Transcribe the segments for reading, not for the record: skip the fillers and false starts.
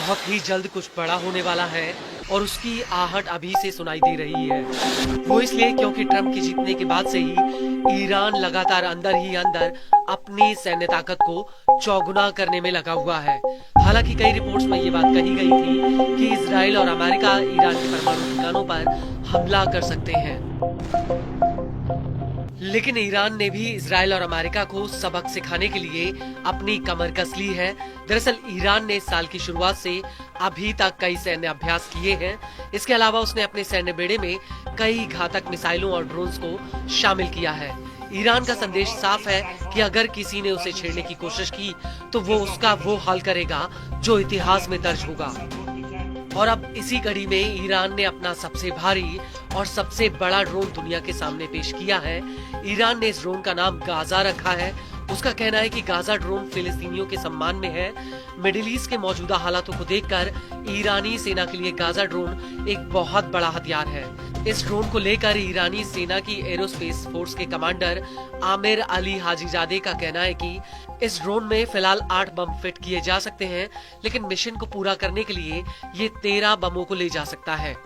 बहुत ही जल्द कुछ बड़ा होने वाला है और उसकी आहट अभी से सुनाई दे रही है। वो इसलिए क्योंकि ट्रंप के जीतने के बाद से ही ईरान लगातार अंदर ही अंदर अपनी सैन्य ताकत को चौगुना करने में लगा हुआ है। हालांकि कई रिपोर्ट्स में ये बात कही गई थी कि इजराइल और अमेरिका ईरान के परमाणु ठिकानों पर हमला कर सकते हैं, लेकिन ईरान ने भी इजराइल और अमेरिका को सबक सिखाने के लिए अपनी कमर कस ली है। दरअसल ईरान ने इस साल की शुरुआत से अभी तक कई सैन्य अभ्यास किए हैं। इसके अलावा उसने अपने सैन्य बेड़े में कई घातक मिसाइलों और ड्रोन्स को शामिल किया है। ईरान का संदेश साफ है कि अगर किसी ने उसे छेड़ने की कोशिश की तो वो उसका वो हाल करेगा जो इतिहास में दर्ज होगा। और अब इसी कड़ी में ईरान ने अपना सबसे भारी और सबसे बड़ा ड्रोन दुनिया के सामने पेश किया है। ईरान ने इस ड्रोन का नाम गाजा रखा है। उसका कहना है कि गाजा ड्रोन फिलिस्तीनियों के सम्मान में है। मिडिल ईस्ट के मौजूदा हालातों को देखकर ईरानी सेना के लिए गाजा ड्रोन एक बहुत बड़ा हथियार है। इस ड्रोन को लेकर ईरानी सेना की एरोस्पेस फोर्स के कमांडर आमिर अली हाजीजादे का कहना है कि इस ड्रोन में फिलहाल 8 बम फिट किए जा सकते हैं, लेकिन मिशन को पूरा करने के लिए ये 13 बमों को ले जा सकता है।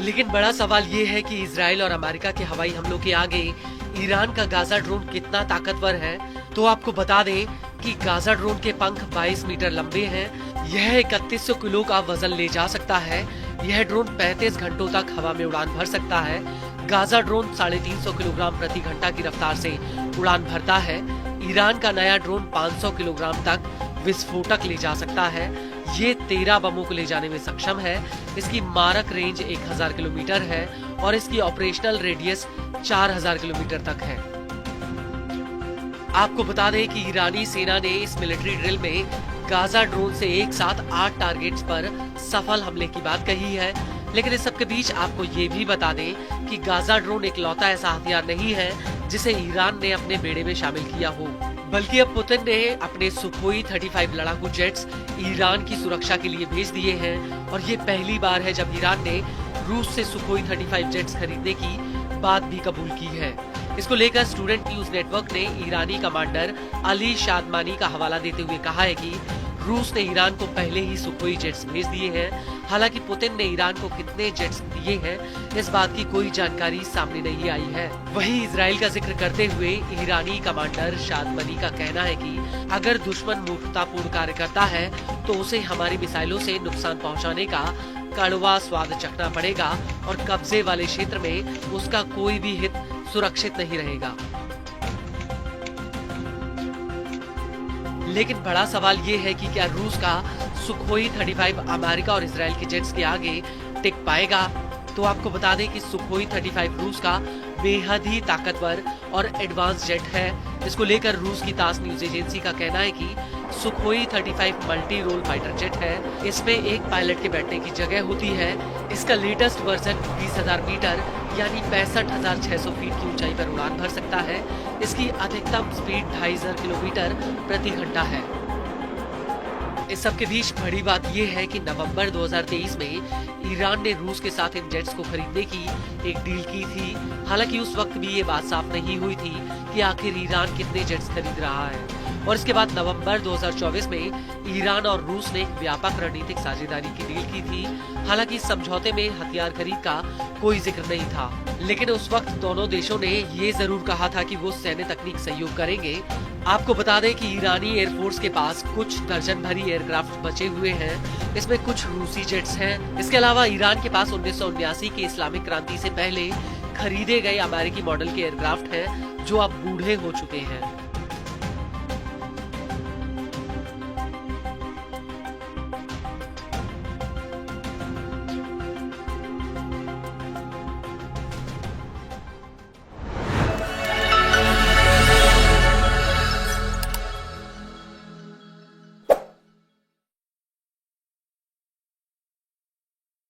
लेकिन बड़ा सवाल ये है कि इजराइल और अमेरिका के हवाई हमलों के आगे ईरान का गाजा ड्रोन कितना ताकतवर है। तो आपको बता दें कि गाजा ड्रोन के पंख 22 मीटर लंबे हैं। यह 3100 किलो का वजन ले जा सकता है। यह ड्रोन 35 घंटों तक हवा में उड़ान भर सकता है। गाजा ड्रोन 350 किलोग्राम प्रति घंटा की रफ्तार से उड़ान भरता है। ईरान का नया ड्रोन 500 किलोग्राम तक विस्फोटक ले जा सकता है। ये 13 बमों को ले जाने में सक्षम है। इसकी मारक रेंज 1000 किलोमीटर है और इसकी ऑपरेशनल रेडियस 4000 किलोमीटर तक है। आपको बता दें कि ईरानी सेना ने इस मिलिट्री ड्रिल में गाजा ड्रोन से एक साथ 8 टारगेट्स पर सफल हमले की बात कही है। लेकिन इस सब के बीच आपको ये भी बता दें कि गाजा ड्रोन एक लौता ऐसा हथियार नहीं है जिसे ईरान ने अपने बेड़े में शामिल किया हो, बल्कि अब पुतिन ने अपने सुखोई 35 लड़ाकू जेट्स ईरान की सुरक्षा के लिए भेज दिए हैं। और ये पहली बार है जब ईरान ने रूस से सुखोई 35 जेट्स खरीदने की बात भी कबूल की है। इसको लेकर स्टूडेंट न्यूज नेटवर्क ने ईरानी कमांडर अली शादमानी का हवाला देते हुए कहा है कि रूस ने ईरान को पहले ही सुखोई जेट्स भेज दिए हैं। हालांकि पुतिन ने ईरान को कितने जेट्स दिए हैं इस बात की कोई जानकारी सामने नहीं आई है। वहीं इजराइल का जिक्र करते हुए ईरानी कमांडर शादमानी का कहना है कि अगर दुश्मन मूर्खतापूर्ण कार्य करता है तो उसे हमारी मिसाइलों से नुकसान पहुंचाने का कड़वा स्वाद चखना पड़ेगा और कब्जे वाले क्षेत्र में उसका कोई भी हित सुरक्षित नहीं रहेगा। लेकिन बड़ा सवाल ये है कि क्या रूस का सुखोई 35 अमेरिका और इजराइल के जेट्स के आगे टिक पाएगा। तो आपको बता दें कि सुखोई 35 रूस का बेहद ही ताकतवर और एडवांस जेट है। इसको लेकर रूस की तास न्यूज एजेंसी का कहना है कि Sukhoi 35 multi role fighter jet है। इसमें एक पायलट के बैठने की जगह होती है। इसका लेटेस्ट वर्जन 20,000 मीटर यानी 65,600 फीट की ऊंचाई पर उड़ान भर सकता है। इसकी अधिकतम स्पीड 2500 किलोमीटर प्रति घंटा है। इस सब के बीच बड़ी बात यह है कि नवंबर 2023 में ईरान ने रूस के साथ इन जेट्स को खरीदने की एक डील की थी। हालांकि उस वक्त भी ये बात साफ नहीं हुई थी कि आखिर ईरान कितने जेट्स खरीद रहा है। और इसके बाद नवंबर 2024 में ईरान और रूस ने एक व्यापक रणनीतिक साझेदारी की डील की थी। हालांकि इस समझौते में हथियार खरीद का कोई जिक्र नहीं था, लेकिन उस वक्त दोनों देशों ने ये जरूर कहा था कि वो सैन्य तकनीक सहयोग करेंगे। आपको बता दें कि ईरानी एयरफोर्स के पास कुछ दर्जन भरी एयरक्राफ्ट बचे हुए हैं। इसमें कुछ रूसी जेट्स हैं। इसके अलावा ईरान के पास 1979 की इस्लामिक क्रांति से पहले खरीदे गए अमेरिकी मॉडल के एयरक्राफ्ट हैं जो अब बूढ़े हो चुके हैं।